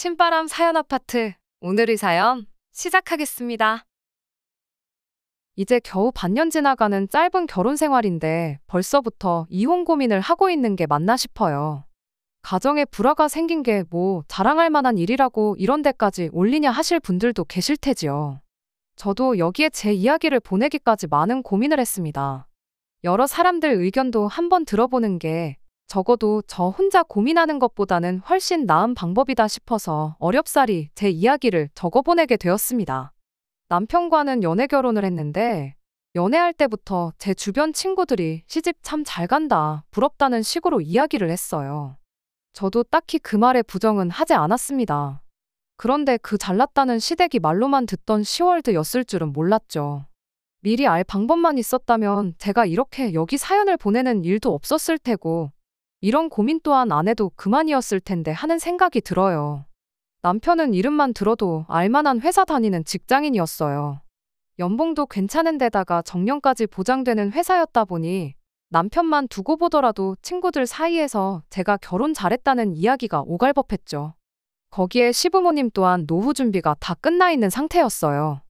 신바람 사연 아파트. 오늘의 사연 시작하겠습니다. 이제 겨우 반년 지나가는 짧은 결혼 생활인데 벌써부터 이혼 고민을 하고 있는 게 맞나 싶어요. 가정에 불화가 생긴 게 뭐 자랑할 만한 일이라고 이런 데까지 올리냐 하실 분들도 계실 테지요. 저도 여기에 제 이야기를 보내기까지 많은 고민을 했습니다. 여러 사람들 의견도 한번 들어보는 게 적어도 저 혼자 고민하는 것보다는 훨씬 나은 방법이다 싶어서 어렵사리 제 이야기를 적어보내게 되었습니다. 남편과는 연애 결혼을 했는데 연애할 때부터 제 주변 친구들이 시집 참 잘 간다, 부럽다는 식으로 이야기를 했어요. 저도 딱히 그 말에 부정은 하지 않았습니다. 그런데 그 잘났다는 시댁이 말로만 듣던 시월드였을 줄은 몰랐죠. 미리 알 방법만 있었다면 제가 이렇게 여기 사연을 보내는 일도 없었을 테고 이런 고민 또한 안 해도 그만이었을 텐데 하는 생각이 들어요. 남편은 이름만 들어도 알만한 회사 다니는 직장인이었어요. 연봉도 괜찮은 데다가 정년까지 보장되는 회사였다 보니 남편만 두고 보더라도 친구들 사이에서 제가 결혼 잘했다는 이야기가 오갈법했죠. 거기에 시부모님 또한 노후 준비가 다 끝나 있는 상태였어요.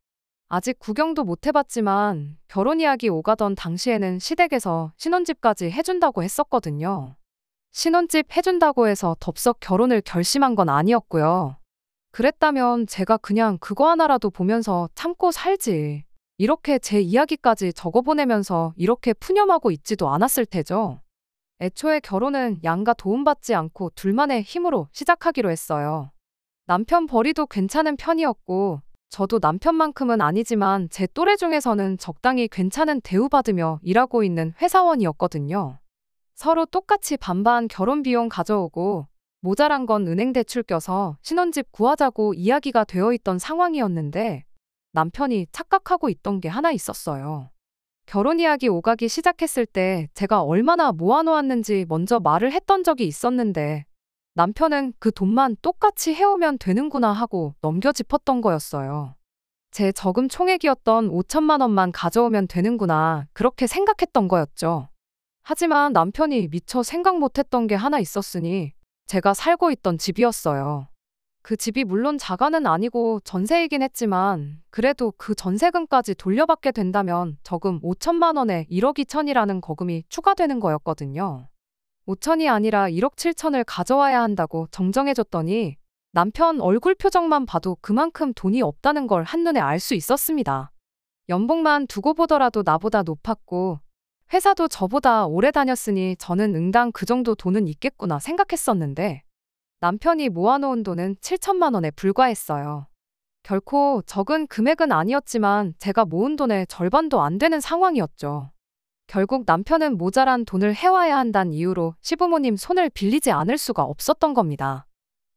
아직 구경도 못 해봤지만 결혼 이야기 오가던 당시에는 시댁에서 신혼집까지 해준다고 했었거든요. 신혼집 해준다고 해서 덥석 결혼을 결심한 건 아니었고요. 그랬다면 제가 그냥 그거 하나라도 보면서 참고 살지. 이렇게 제 이야기까지 적어보내면서 이렇게 푸념하고 있지도 않았을 테죠. 애초에 결혼은 양가 도움받지 않고 둘만의 힘으로 시작하기로 했어요. 남편 벌이도 괜찮은 편이었고 저도 남편만큼은 아니지만 제 또래 중에서는 적당히 괜찮은 대우받으며 일하고 있는 회사원이었거든요. 서로 똑같이 반반 결혼 비용 가져오고 모자란 건 은행 대출 껴서 신혼집 구하자고 이야기가 되어 있던 상황이었는데 남편이 착각하고 있던 게 하나 있었어요. 결혼 이야기 오가기 시작했을 때 제가 얼마나 모아놓았는지 먼저 말을 했던 적이 있었는데 남편은 그 돈만 똑같이 해오면 되는구나 하고 넘겨짚었던 거였어요. 제 저금 총액이었던 5천만 원만 가져오면 되는구나 그렇게 생각했던 거였죠. 하지만 남편이 미처 생각 못했던 게 하나 있었으니 제가 살고 있던 집이었어요. 그 집이 물론 자가는 아니고 전세이긴 했지만 그래도 그 전세금까지 돌려받게 된다면 저금 5천만 원에 1억 2천이라는 거금이 추가되는 거였거든요. 5천이 아니라 1억 7천을 가져와야 한다고 정정해줬더니 남편 얼굴 표정만 봐도 그만큼 돈이 없다는 걸 한눈에 알 수 있었습니다. 연봉만 두고 보더라도 나보다 높았고 회사도 저보다 오래 다녔으니 저는 응당 그 정도 돈은 있겠구나 생각했었는데 남편이 모아놓은 돈은 7천만 원에 불과했어요. 결코 적은 금액은 아니었지만 제가 모은 돈의 절반도 안 되는 상황이었죠. 결국 남편은 모자란 돈을 해와야 한다는 이유로 시부모님 손을 빌리지 않을 수가 없었던 겁니다.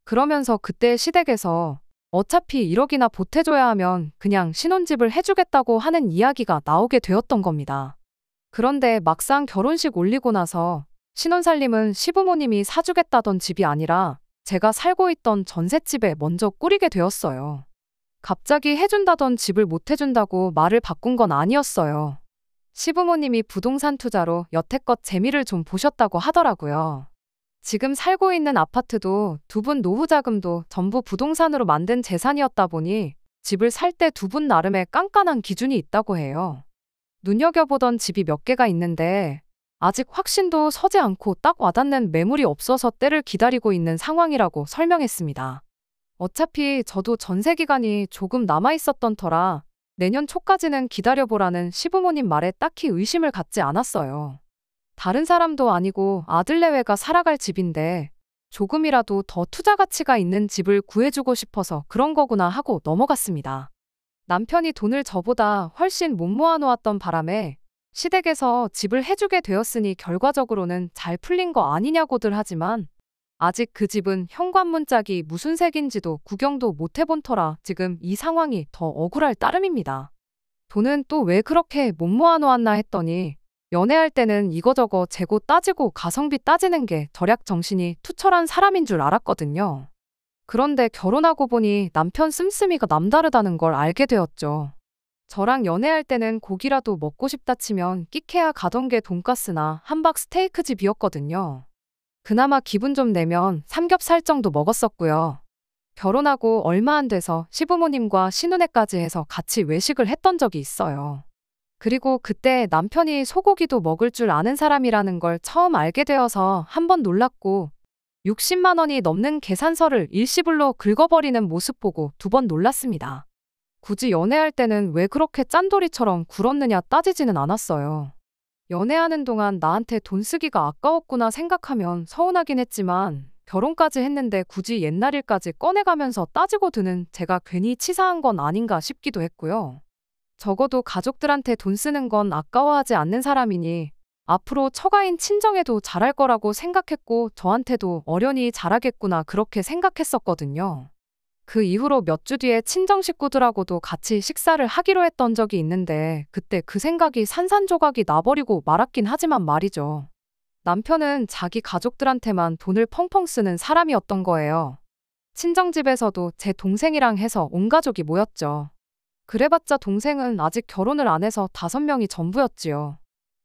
그러면서 그때 시댁에서 어차피 1억이나 보태줘야 하면 그냥 신혼집을 해주겠다고 하는 이야기가 나오게 되었던 겁니다. 그런데 막상 결혼식 올리고 나서 신혼살림은 시부모님이 사주겠다던 집이 아니라 제가 살고 있던 전셋집에 먼저 꾸리게 되었어요. 갑자기 해준다던 집을 못 해준다고 말을 바꾼 건 아니었어요. 시부모님이 부동산 투자로 여태껏 재미를 좀 보셨다고 하더라고요. 지금 살고 있는 아파트도 두 분 노후 자금도 전부 부동산으로 만든 재산이었다 보니 집을 살 때 두 분 나름의 깐깐한 기준이 있다고 해요. 눈여겨보던 집이 몇 개가 있는데 아직 확신도 서지 않고 딱 와닿는 매물이 없어서 때를 기다리고 있는 상황이라고 설명했습니다. 어차피 저도 전세 기간이 조금 남아있었던 터라 내년 초까지는 기다려보라는 시부모님 말에 딱히 의심을 갖지 않았어요. 다른 사람도 아니고 아들내외가 살아갈 집인데 조금이라도 더 투자 가치가 있는 집을 구해주고 싶어서 그런 거구나 하고 넘어갔습니다. 남편이 돈을 저보다 훨씬 못 모아놓았던 바람에 시댁에서 집을 해주게 되었으니 결과적으로는 잘 풀린 거 아니냐고들 하지만 아직 그 집은 현관문 짝이 무슨 색인지도 구경도 못 해본 터라 지금 이 상황이 더 억울할 따름입니다. 돈은 또 왜 그렇게 못 모아놓았나 했더니 연애할 때는 이거저거 재고 따지고 가성비 따지는 게 절약 정신이 투철한 사람인 줄 알았거든요. 그런데 결혼하고 보니 남편 씀씀이가 남다르다는 걸 알게 되었죠. 저랑 연애할 때는 고기라도 먹고 싶다 치면 끼케야 가던 게 돈가스나 함박 스테이크 집이었거든요. 그나마 기분 좀 내면 삼겹살 정도 먹었었고요. 결혼하고 얼마 안 돼서 시부모님과 신혼회까지 해서 같이 외식을 했던 적이 있어요. 그리고 그때 남편이 소고기도 먹을 줄 아는 사람이라는 걸 처음 알게 되어서 한 번 놀랐고 60만 원이 넘는 계산서를 일시불로 긁어버리는 모습 보고 두 번 놀랐습니다. 굳이 연애할 때는 왜 그렇게 짠돌이처럼 굴었느냐 따지지는 않았어요. 연애하는 동안 나한테 돈 쓰기가 아까웠구나 생각하면 서운하긴 했지만 결혼까지 했는데 굳이 옛날 일까지 꺼내가면서 따지고 드는 제가 괜히 치사한 건 아닌가 싶기도 했고요. 적어도 가족들한테 돈 쓰는 건 아까워하지 않는 사람이니 앞으로 처가인 친정에도 잘할 거라고 생각했고 저한테도 어련히 잘하겠구나 그렇게 생각했었거든요. 그 이후로 몇 주 뒤에 친정 식구들하고도 같이 식사를 하기로 했던 적이 있는데 그때 그 생각이 산산조각이 나버리고 말았긴 하지만 말이죠. 남편은 자기 가족들한테만 돈을 펑펑 쓰는 사람이었던 거예요. 친정집에서도 제 동생이랑 해서 온 가족이 모였죠. 그래봤자 동생은 아직 결혼을 안 해서 5명이 전부였지요.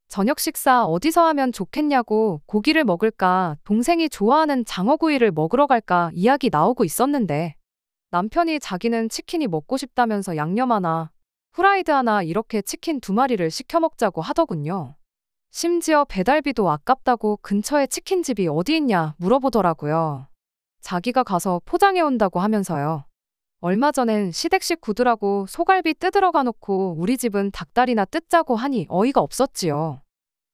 저녁 식사 어디서 하면 좋겠냐고 고기를 먹을까 동생이 좋아하는 장어구이를 먹으러 갈까 이야기 나오고 있었는데 남편이 자기는 치킨이 먹고 싶다면서 양념 하나, 후라이드 하나 이렇게 치킨 2마리를 시켜 먹자고 하더군요. 심지어 배달비도 아깝다고 근처에 치킨집이 어디 있냐 물어보더라고요. 자기가 가서 포장해 온다고 하면서요. 얼마 전엔 시댁식 구두라고 소갈비 뜯으러 가놓고 우리 집은 닭다리나 뜯자고 하니 어이가 없었지요.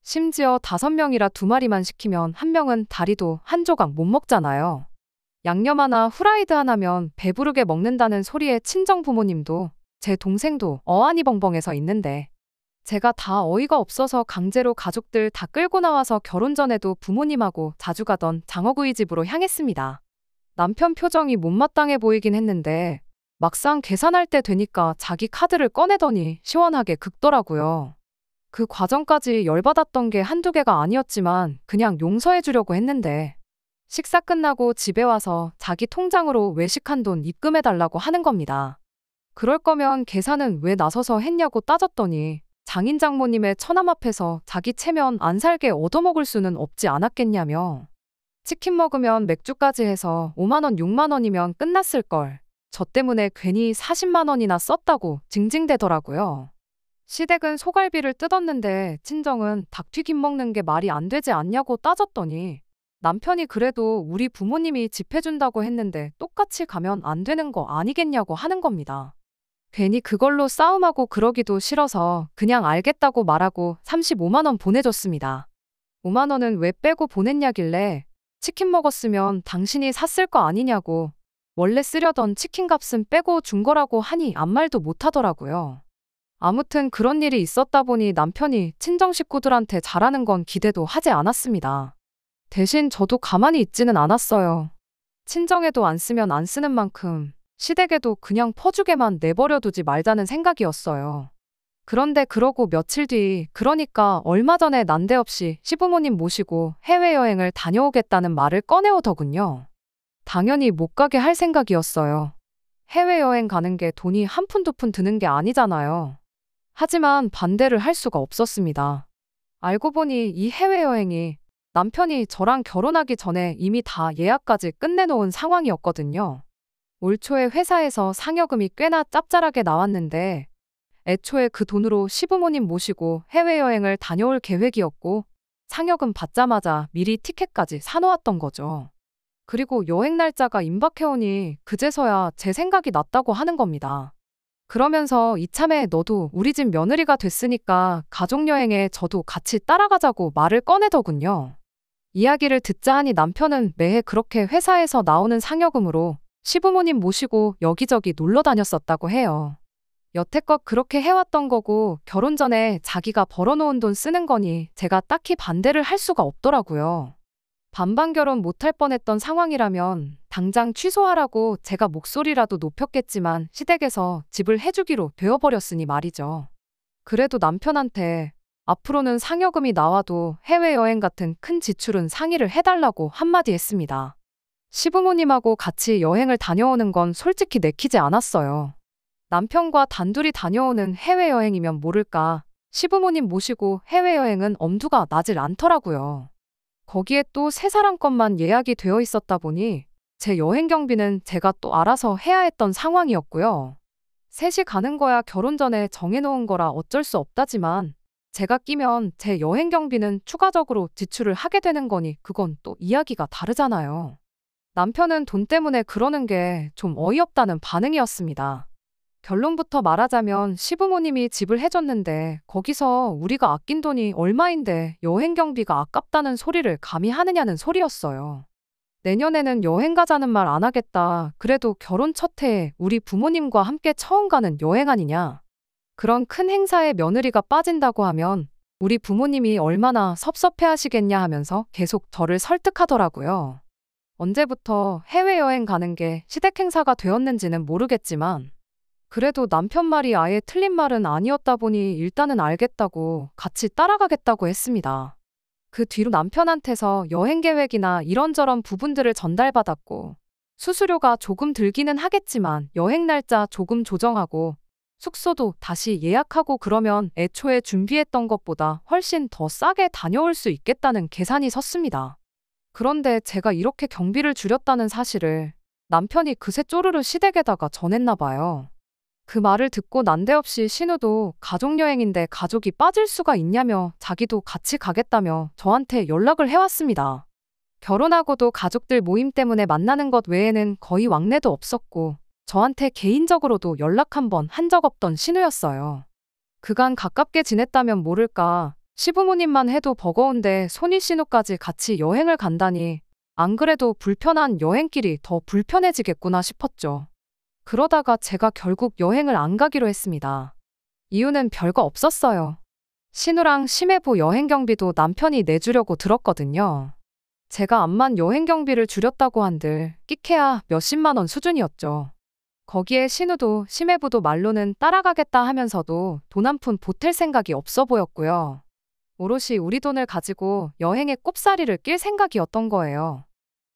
심지어 5명이라 2마리만 시키면 1명은 다리도 한 조각 못 먹잖아요. 양념 하나 후라이드 하나면 배부르게 먹는다는 소리에 친정 부모님도 제 동생도 어안이 벙벙해서 있는데 제가 다 어이가 없어서 강제로 가족들 다 끌고 나와서 결혼 전에도 부모님하고 자주 가던 장어구이 집으로 향했습니다. 남편 표정이 못마땅해 보이긴 했는데 막상 계산할 때 되니까 자기 카드를 꺼내더니 시원하게 긁더라고요. 그 과정까지 열받았던 게 한두 개가 아니었지만 그냥 용서해 주려고 했는데 식사 끝나고 집에 와서 자기 통장으로 외식한 돈 입금해달라고 하는 겁니다. 그럴 거면 계산은 왜 나서서 했냐고 따졌더니 장인 장모님의 처남 앞에서 자기 체면 안 살게 얻어먹을 수는 없지 않았겠냐며 치킨 먹으면 맥주까지 해서 5만 원, 6만 원이면 끝났을걸. 저 때문에 괜히 40만 원이나 썼다고 징징대더라고요. 시댁은 소갈비를 뜯었는데 친정은 닭튀김 먹는 게 말이 안 되지 않냐고 따졌더니 남편이 그래도 우리 부모님이 집 해준다고 했는데 똑같이 가면 안 되는 거 아니겠냐고 하는 겁니다. 괜히 그걸로 싸움하고 그러기도 싫어서 그냥 알겠다고 말하고 35만 원 보내줬습니다. 5만 원은 왜 빼고 보냈냐길래 치킨 먹었으면 당신이 샀을 거 아니냐고 원래 쓰려던 치킨 값은 빼고 준 거라고 하니 아무 말도 못 하더라고요. 아무튼 그런 일이 있었다 보니 남편이 친정 식구들한테 잘하는 건 기대도 하지 않았습니다. 대신 저도 가만히 있지는 않았어요. 친정에도 안 쓰면 안 쓰는 만큼 시댁에도 그냥 퍼주게만 내버려두지 말자는 생각이었어요. 그런데 그러고 며칠 뒤, 그러니까 얼마 전에 난데없이 시부모님 모시고 해외여행을 다녀오겠다는 말을 꺼내오더군요. 당연히 못 가게 할 생각이었어요. 해외여행 가는 게 돈이 한 푼 두 푼 드는 게 아니잖아요. 하지만 반대를 할 수가 없었습니다. 알고 보니 이 해외여행이 남편이 저랑 결혼하기 전에 이미 다 예약까지 끝내놓은 상황이었거든요. 올 초에 회사에서 상여금이 꽤나 짭짤하게 나왔는데 애초에 그 돈으로 시부모님 모시고 해외여행을 다녀올 계획이었고 상여금 받자마자 미리 티켓까지 사놓았던 거죠. 그리고 여행 날짜가 임박해오니 그제서야 제 생각이 났다고 하는 겁니다. 그러면서 이참에 너도 우리 집 며느리가 됐으니까 가족여행에 저도 같이 따라가자고 말을 꺼내더군요. 이야기를 듣자 하니 남편은 매해 그렇게 회사에서 나오는 상여금으로 시부모님 모시고 여기저기 놀러 다녔었다고 해요. 여태껏 그렇게 해왔던 거고 결혼 전에 자기가 벌어놓은 돈 쓰는 거니 제가 딱히 반대를 할 수가 없더라고요. 반반 결혼 못할 뻔했던 상황이라면 당장 취소하라고 제가 목소리라도 높였겠지만 시댁에서 집을 해주기로 되어버렸으니 말이죠. 그래도 남편한테 앞으로는 상여금이 나와도 해외여행 같은 큰 지출은 상의를 해달라고 한마디 했습니다. 시부모님하고 같이 여행을 다녀오는 건 솔직히 내키지 않았어요. 남편과 단둘이 다녀오는 해외여행이면 모를까 시부모님 모시고 해외여행은 엄두가 나질 않더라고요. 거기에 또 세 사람 것만 예약이 되어 있었다 보니 제 여행 경비는 제가 또 알아서 해야 했던 상황이었고요. 셋이 가는 거야 결혼 전에 정해놓은 거라 어쩔 수 없다지만 제가 끼면 제 여행 경비는 추가적으로 지출을 하게 되는 거니 그건 또 이야기가 다르잖아요. 남편은 돈 때문에 그러는 게 좀 어이없다는 반응이었습니다. 결론부터 말하자면 시부모님이 집을 해줬는데 거기서 우리가 아낀 돈이 얼마인데 여행 경비가 아깝다는 소리를 감히 하느냐는 소리였어요. 내년에는 여행 가자는 말 안 하겠다. 그래도 결혼 첫 해에 우리 부모님과 함께 처음 가는 여행 아니냐. 그런 큰 행사에 며느리가 빠진다고 하면 우리 부모님이 얼마나 섭섭해 하시겠냐 하면서 계속 저를 설득하더라고요. 언제부터 해외여행 가는 게 시댁 행사가 되었는지는 모르겠지만 그래도 남편 말이 아예 틀린 말은 아니었다 보니 일단은 알겠다고 같이 따라가겠다고 했습니다. 그 뒤로 남편한테서 여행 계획이나 이런저런 부분들을 전달받았고 수수료가 조금 들기는 하겠지만 여행 날짜 조금 조정하고 숙소도 다시 예약하고 그러면 애초에 준비했던 것보다 훨씬 더 싸게 다녀올 수 있겠다는 계산이 섰습니다. 그런데 제가 이렇게 경비를 줄였다는 사실을 남편이 그새 쪼르르 시댁에다가 전했나 봐요. 그 말을 듣고 난데없이 신우도 가족여행인데 가족이 빠질 수가 있냐며 자기도 같이 가겠다며 저한테 연락을 해왔습니다. 결혼하고도 가족들 모임 때문에 만나는 것 외에는 거의 왕래도 없었고 저한테 개인적으로도 연락 한 번 한 적 없던 신우였어요. 그간 가깝게 지냈다면 모를까 시부모님만 해도 버거운데 손이 신우까지 같이 여행을 간다니 안 그래도 불편한 여행길이 더 불편해지겠구나 싶었죠. 그러다가 제가 결국 여행을 안 가기로 했습니다. 이유는 별거 없었어요. 신우랑 심해부 여행 경비도 남편이 내주려고 들었거든요. 제가 암만 여행 경비를 줄였다고 한들 끼케야 몇십만 원 수준이었죠. 거기에 신우도 심해부도 말로는 따라가겠다 하면서도 돈 한 푼 보탤 생각이 없어 보였고요. 오롯이 우리 돈을 가지고 여행에 꼽사리를 낄 생각이었던 거예요.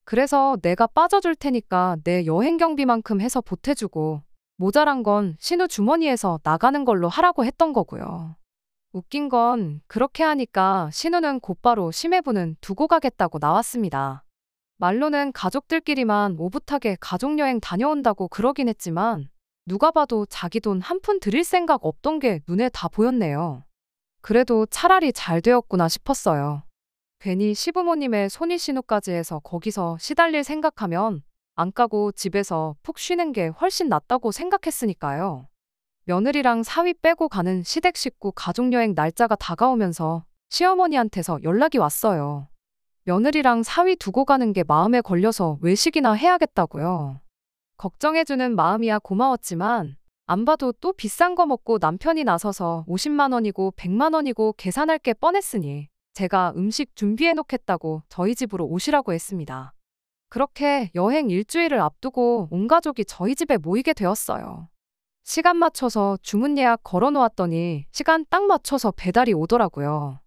그래서 내가 빠져줄 테니까 내 여행 경비만큼 해서 보태주고 모자란 건 신우 주머니에서 나가는 걸로 하라고 했던 거고요. 웃긴 건 그렇게 하니까 신우는 곧바로 심해부는 두고 가겠다고 나왔습니다. 말로는 가족들끼리만 오붓하게 가족여행 다녀온다고 그러긴 했지만 누가 봐도 자기 돈 한 푼 들일 생각 없던 게 눈에 다 보였네요. 그래도 차라리 잘 되었구나 싶었어요. 괜히 시부모님의 손이신우까지 해서 거기서 시달릴 생각하면 안 까고 집에서 푹 쉬는 게 훨씬 낫다고 생각했으니까요. 며느리랑 사위 빼고 가는 시댁 식구 가족여행 날짜가 다가오면서 시어머니한테서 연락이 왔어요. 며느리랑 사위 두고 가는 게 마음에 걸려서 외식이나 해야겠다고요. 걱정해주는 마음이야 고마웠지만 안 봐도 또 비싼 거 먹고 남편이 나서서 50만 원이고 100만 원이고 계산할 게 뻔했으니 제가 음식 준비해 놓겠다고 저희 집으로 오시라고 했습니다. 그렇게 여행 일주일을 앞두고 온 가족이 저희 집에 모이게 되었어요. 시간 맞춰서 주문 예약 걸어 놓았더니 시간 딱 맞춰서 배달이 오더라고요.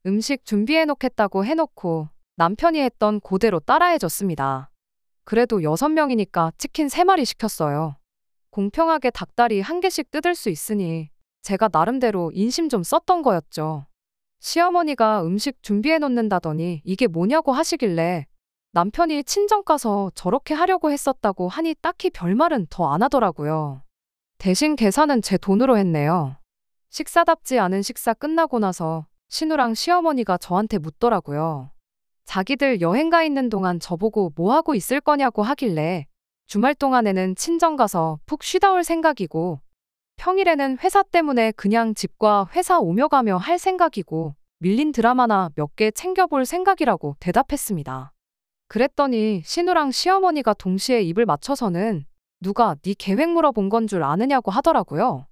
음식 준비해 놓겠다고 해놓고 남편이 했던 그대로 따라해 줬습니다. 그래도 6명이니까 치킨 3마리 시켰어요. 공평하게 닭다리 1개씩 뜯을 수 있으니 제가 나름대로 인심 좀 썼던 거였죠. 시어머니가 음식 준비해 놓는다더니 이게 뭐냐고 하시길래 남편이 친정 가서 저렇게 하려고 했었다고 하니 딱히 별말은 더 안 하더라고요. 대신 계산은 제 돈으로 했네요. 식사답지 않은 식사 끝나고 나서 신우랑 시어머니가 저한테 묻더라고요. 자기들 여행 가 있는 동안 저보고 뭐 하고 있을 거냐고 하길래 주말 동안에는 친정 가서 푹 쉬다 올 생각이고 평일에는 회사 때문에 그냥 집과 회사 오며 가며 할 생각이고 밀린 드라마나 몇 개 챙겨볼 생각이라고 대답했습니다. 그랬더니 신우랑 시어머니가 동시에 입을 맞춰서는 누가 네 계획 물어본 건 줄 아느냐고 하더라고요.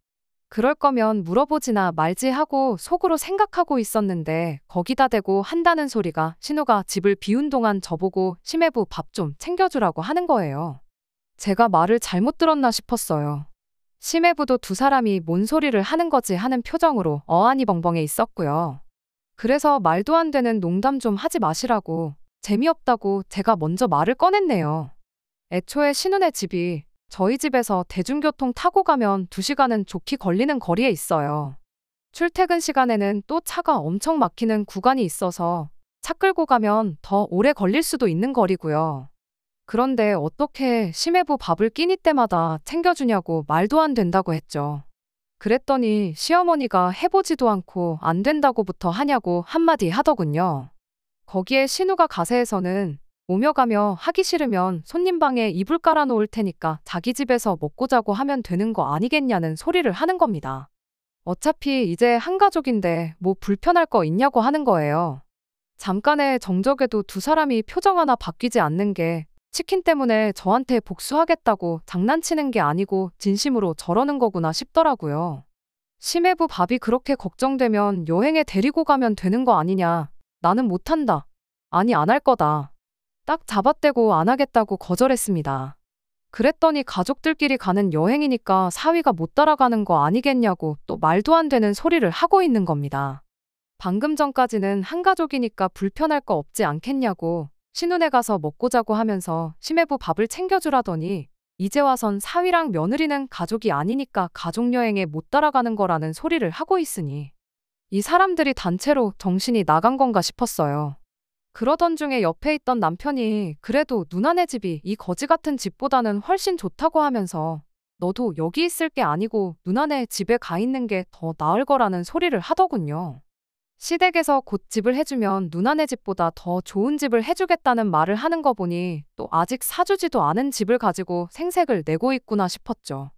그럴 거면 물어보지나 말지 하고 속으로 생각하고 있었는데 거기다 대고 한다는 소리가 신우가 집을 비운 동안 저보고 심해부 밥 좀 챙겨주라고 하는 거예요. 제가 말을 잘못 들었나 싶었어요. 심해부도 두 사람이 뭔 소리를 하는 거지 하는 표정으로 어안이 벙벙해 있었고요. 그래서 말도 안 되는 농담 좀 하지 마시라고 재미없다고 제가 먼저 말을 꺼냈네요. 애초에 신우네 집이 저희 집에서 대중교통 타고 가면 2시간은 좋게 걸리는 거리에 있어요. 출퇴근 시간에는 또 차가 엄청 막히는 구간이 있어서 차 끌고 가면 더 오래 걸릴 수도 있는 거리고요. 그런데 어떻게 심해부 밥을 끼니 때마다 챙겨주냐고 말도 안 된다고 했죠. 그랬더니 시어머니가 해보지도 않고 안 된다고부터 하냐고 한마디 하더군요. 거기에 신우가 가세에서는 오며 가며 하기 싫으면 손님 방에 이불 깔아놓을 테니까 자기 집에서 먹고 자고 하면 되는 거 아니겠냐는 소리를 하는 겁니다. 어차피 이제 한 가족인데 뭐 불편할 거 있냐고 하는 거예요. 잠깐의 정적에도 두 사람이 표정 하나 바뀌지 않는 게 치킨 때문에 저한테 복수하겠다고 장난치는 게 아니고 진심으로 저러는 거구나 싶더라고요. 심해부 밥이 그렇게 걱정되면 여행에 데리고 가면 되는 거 아니냐. 나는 못한다. 아니 안 할 거다. 딱 잡아떼고 안 하겠다고 거절했습니다. 그랬더니 가족들끼리 가는 여행이니까 사위가 못 따라가는 거 아니겠냐고 또 말도 안 되는 소리를 하고 있는 겁니다. 방금 전까지는 한 가족이니까 불편할 거 없지 않겠냐고 신혼에 가서 먹고 자고 하면서 심해부 밥을 챙겨주라더니 이제 와선 사위랑 며느리는 가족이 아니니까 가족여행에 못 따라가는 거라는 소리를 하고 있으니 이 사람들이 단체로 정신이 나간 건가 싶었어요. 그러던 중에 옆에 있던 남편이 그래도 누나네 집이 이 거지 같은 집보다는 훨씬 좋다고 하면서 너도 여기 있을 게 아니고 누나네 집에 가 있는 게 더 나을 거라는 소리를 하더군요. 시댁에서 곧 집을 해주면 누나네 집보다 더 좋은 집을 해주겠다는 말을 하는 거 보니 또 아직 사주지도 않은 집을 가지고 생색을 내고 있구나 싶었죠.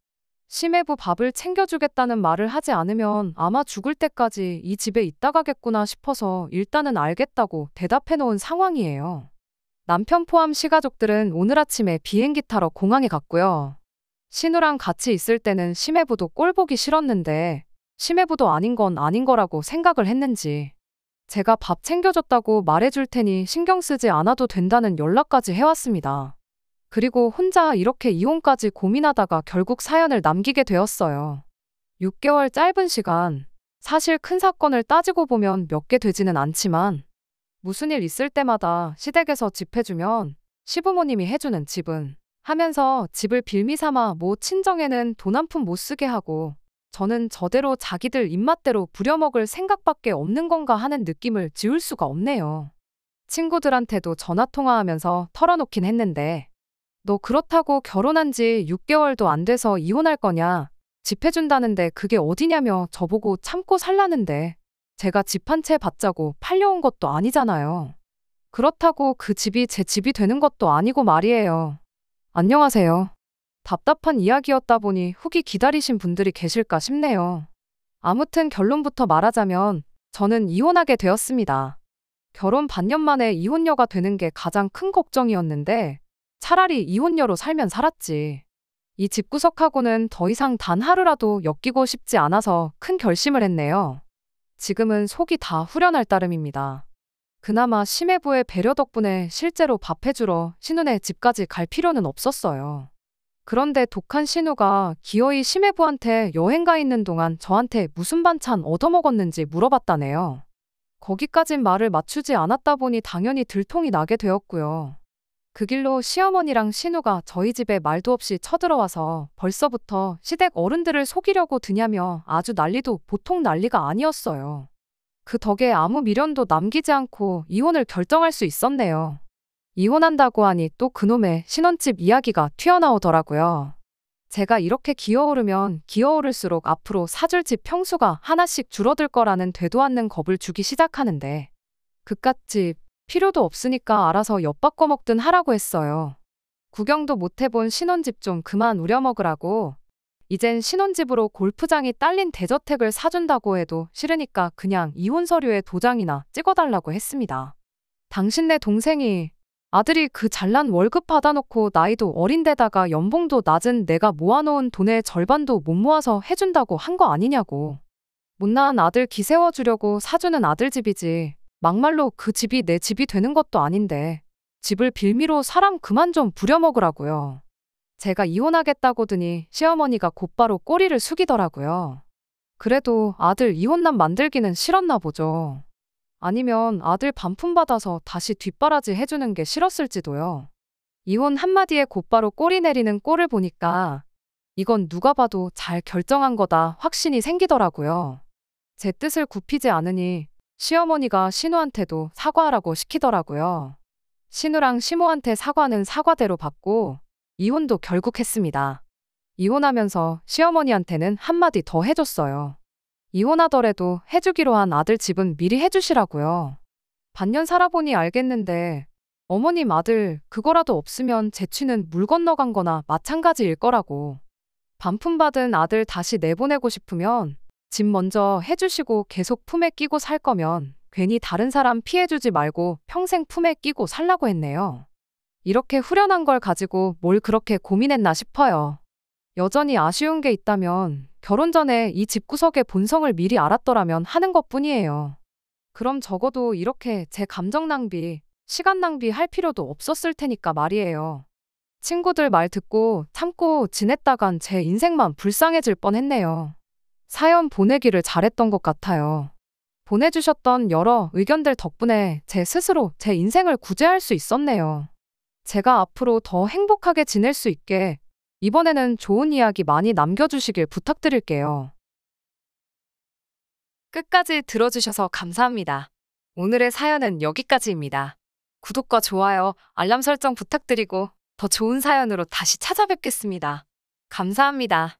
심해부 밥을 챙겨주겠다는 말을 하지 않으면 아마 죽을 때까지 이 집에 있다 가겠구나 싶어서 일단은 알겠다고 대답해 놓은 상황이에요. 남편 포함 시가족들은 오늘 아침에 비행기 타러 공항에 갔고요. 신우랑 같이 있을 때는 심해부도 꼴 보기 싫었는데 심해부도 아닌 건 아닌 거라고 생각을 했는지 제가 밥 챙겨줬다고 말해줄 테니 신경 쓰지 않아도 된다는 연락까지 해왔습니다. 그리고 혼자 이렇게 이혼까지 고민하다가 결국 사연을 남기게 되었어요. 6개월 짧은 시간, 사실 큰 사건을 따지고 보면 몇 개 되지는 않지만 무슨 일 있을 때마다 시댁에서 집 해주면 시부모님이 해주는 집은 하면서 집을 빌미 삼아 모 친정에는 돈 한 푼 못 쓰게 하고 저는 저대로 자기들 입맛대로 부려먹을 생각밖에 없는 건가 하는 느낌을 지울 수가 없네요. 친구들한테도 전화통화하면서 털어놓긴 했는데 너 그렇다고 결혼한 지 6개월도 안 돼서 이혼할 거냐? 집 해준다는데 그게 어디냐며 저보고 참고 살라는데 제가 집 한 채 받자고 팔려온 것도 아니잖아요. 그렇다고 그 집이 제 집이 되는 것도 아니고 말이에요. 안녕하세요. 답답한 이야기였다 보니 후기 기다리신 분들이 계실까 싶네요. 아무튼 결론부터 말하자면 저는 이혼하게 되었습니다. 결혼 반년 만에 이혼녀가 되는 게 가장 큰 걱정이었는데 차라리 이혼녀로 살면 살았지. 이 집구석하고는 더 이상 단 하루라도 엮이고 싶지 않아서 큰 결심을 했네요. 지금은 속이 다 후련할 따름입니다. 그나마 심해부의 배려 덕분에 실제로 밥 해주러 신우네 집까지 갈 필요는 없었어요. 그런데 독한 신우가 기어이 심해부한테 여행 가 있는 동안 저한테 무슨 반찬 얻어먹었는지 물어봤다네요. 거기까진 말을 맞추지 않았다 보니 당연히 들통이 나게 되었고요. 그 길로 시어머니랑 신우가 저희 집에 말도 없이 쳐들어와서 벌써부터 시댁 어른들을 속이려고 드냐며 아주 난리도 보통 난리가 아니었어요. 그 덕에 아무 미련도 남기지 않고 이혼을 결정할 수 있었네요. 이혼한다고 하니 또 그놈의 신혼집 이야기가 튀어나오더라고요. 제가 이렇게 기어오르면 기어오를수록 앞으로 사줄 집 평수가 하나씩 줄어들 거라는 되도 않는 겁을 주기 시작하는데 그깟집 필요도 없으니까 알아서 엿바꿔 먹든 하라고 했어요. 구경도 못 해본 신혼집 좀 그만 우려먹으라고. 이젠 신혼집으로 골프장이 딸린 대저택을 사준다고 해도 싫으니까 그냥 이혼 서류에 도장이나 찍어달라고 했습니다. 당신네 동생이 아들이 그 잘난 월급 받아놓고 나이도 어린데다가 연봉도 낮은 내가 모아놓은 돈의 절반도 못 모아서 해준다고 한 거 아니냐고. 못난 아들 기세워주려고 사주는 아들 집이지. 막말로 그 집이 내 집이 되는 것도 아닌데 집을 빌미로 사람 그만 좀 부려먹으라고요. 제가 이혼하겠다고더니 시어머니가 곧바로 꼬리를 숙이더라고요. 그래도 아들 이혼남 만들기는 싫었나 보죠. 아니면 아들 반품 받아서 다시 뒷바라지 해주는 게 싫었을지도요. 이혼 한마디에 곧바로 꼬리 내리는 꼴을 보니까 이건 누가 봐도 잘 결정한 거다 확신이 생기더라고요. 제 뜻을 굽히지 않으니 시어머니가 신우한테도 사과하라고 시키더라고요. 신우랑 시모한테 사과는 사과대로 받고 이혼도 결국 했습니다. 이혼하면서 시어머니한테는 한마디 더 해줬어요. 이혼하더라도 해주기로 한 아들 집은 미리 해주시라고요. 반년 살아보니 알겠는데 어머님 아들 그거라도 없으면 재취는 물 건너간 거나 마찬가지일 거라고. 반품받은 아들 다시 내보내고 싶으면 집 먼저 해주시고 계속 품에 끼고 살 거면 괜히 다른 사람 피해주지 말고 평생 품에 끼고 살라고 했네요. 이렇게 후련한 걸 가지고 뭘 그렇게 고민했나 싶어요. 여전히 아쉬운 게 있다면 결혼 전에 이 집구석의 본성을 미리 알았더라면 하는 것뿐이에요. 그럼 적어도 이렇게 제 감정 낭비, 시간 낭비 할 필요도 없었을 테니까 말이에요. 친구들 말 듣고 참고 지냈다간 제 인생만 불쌍해질 뻔했네요. 사연 보내기를 잘했던 것 같아요. 보내주셨던 여러 의견들 덕분에 제 스스로 제 인생을 구제할 수 있었네요. 제가 앞으로 더 행복하게 지낼 수 있게 이번에는 좋은 이야기 많이 남겨주시길 부탁드릴게요. 끝까지 들어주셔서 감사합니다. 오늘의 사연은 여기까지입니다. 구독과 좋아요, 알람 설정 부탁드리고 더 좋은 사연으로 다시 찾아뵙겠습니다. 감사합니다.